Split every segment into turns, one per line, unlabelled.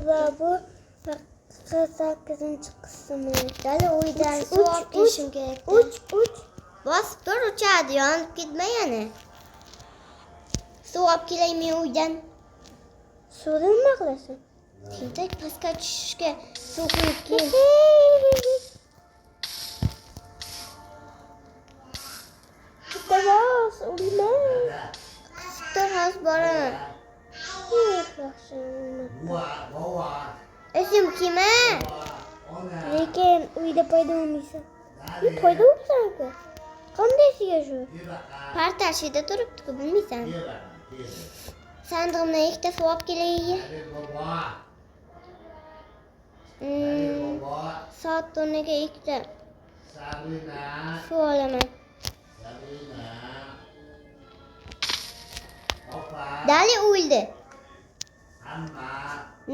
va bu 48 qismi.
Dali uydan suv olib kelishim kerak.
Uch.
Bosib tur, uchadi, yonib ketma yana. Suv olib kelaymi uydan?
Suvni nima qilasan?
Tentak pastga tushishga suv quyib kel.
Bittayoz, o'lma.
Tur, hozir boraman.
Yaxshi, o'lma.
Esim kima?
Lekin uyda paydo bo'lmaysan. Paydo bo'lsan-ku. Qanday siga shu?
Partashida turibdi-ku, bilmaysan. Sandig'imdan ikkita suv olib kelay. Soat o'rniga ikkita suv olaman. Dali o'ldi.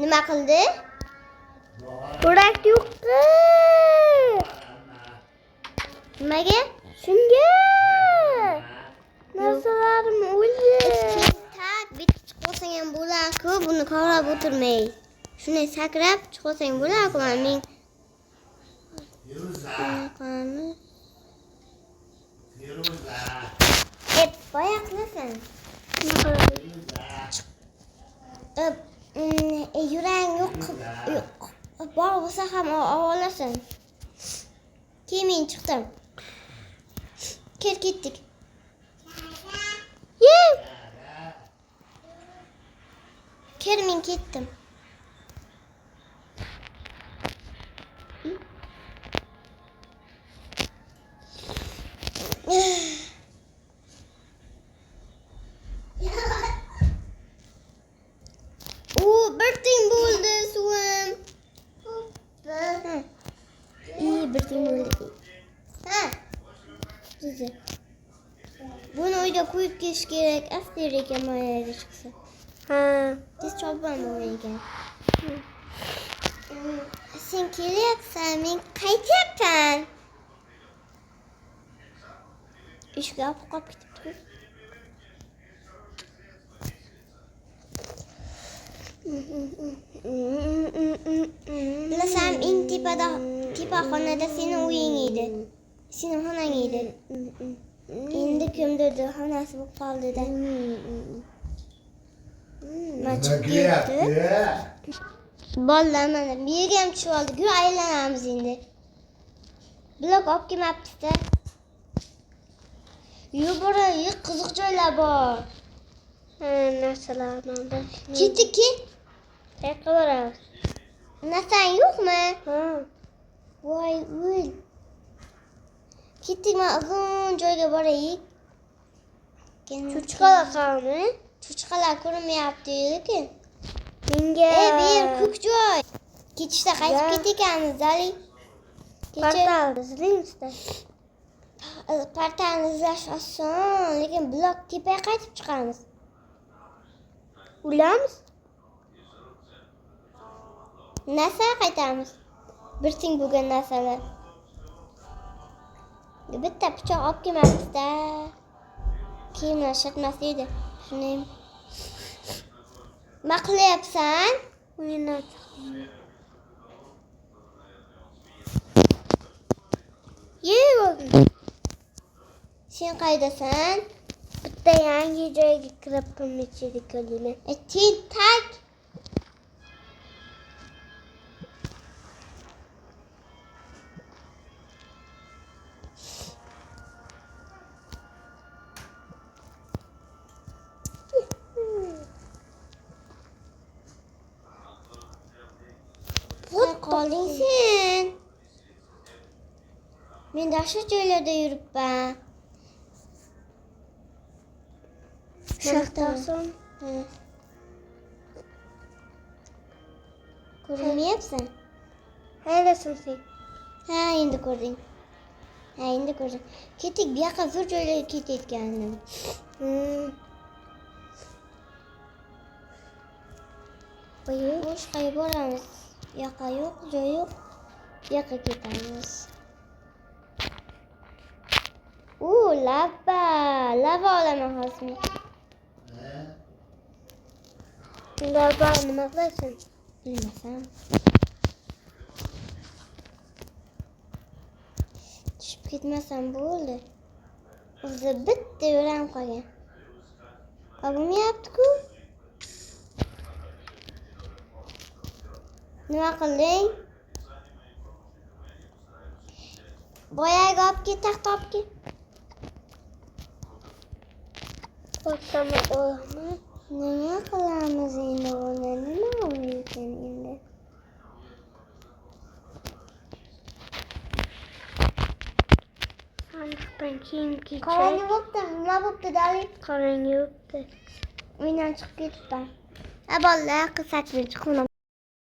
Nima qildi?
Kurak yo'q-ku.
Nimaga?
Shunga. Narsalarim o'ldi.
Tak bitib chiqsang ham bo'lar-ku, buni qarab o'tirmay. Shunday sakrab chiqsang bo'lar-ku, men. Boya qilasan. Yurang yo'q. Bor bo'lsa ham olasan. Keyin men chiqdim. Ketdik. Men ketdim. Bir ting bo'ldi suvim. Bir ting bo'ldi. Buni uyda qo'yib kelish kerak. After ekan moyaga chiqsa. Tez chopib bo'lgan. Sen kelyapsan, men qaytyapman. Ishga olib qolib ketibdi. Bilasam, eng tepa xonada sening uying edi. Sening xonang edi. Endi kimdirdir xonasi bo'lib qoldi-da. Chiqyapti. Bolalar mana bu yerga ham tushib oldi-ku, aylanamiz endi. Blok olib kelmabmiz-da. Yubora, qiziq joylar bor.
Narsalar manda.
Ketdik.
Qayerga boramiz?
Narsan yo'qmi? Voy, o'l. Ketdik, men uzun joyga boraylik.
Cho'chqalar qani?
Cho'chqalar ko'rinmayapti lekin.
Menga
bu yer ko'k joy. Ketishda qaytib ketganmiz, Dali.
Portal izlaymiz-da.
Portalni izlash oson, lekin blok tepaga qaytib chiqamiz.
Ulamiz?
Narsa qaytamiz. Bir ting bo'lgan narsalar. Bitta pichoq olib kelmabmiz-da. Kiyimlar shatmas edi. Shuni nima qilyapsan?
O'yindan chiqdim.
Sen qaydasan?
Bitta yangi joyga kirib qolmoqchilik qildim.
Tentak. Qolding sen. Men dahshat joylarda yuribman.
Shaxtasan?
Ko'rmayapsan?
Qayerdasan sen?
Endi ko'rding. Ketdik, bu yoqqa bir joylarga ketayotgandim. Boshqa boramiz. Yoqqa yo'q, joy yo'q. Yoqqa ketamiz. Lava olaman hozir.
Lava nima qilasan?
Bilmasam. Tushib ketmasam bo'ldi. O'zi bitta yo'lam qolgan. Bo'lmayapti-ku. Nima qilding? Boyagi olib ket, taxta olib ket.
O'tama olaman.
Nima qilamiz endi buni? Nima o'ylaysan endi?
Sandiqdan kiyim kiyecek.
Qarangi bo'pti, nima bo'pti Dali?
Qarangi bo'pti.
Uydan chiqib ketdim. Bolalar qilsak bir chiqdim.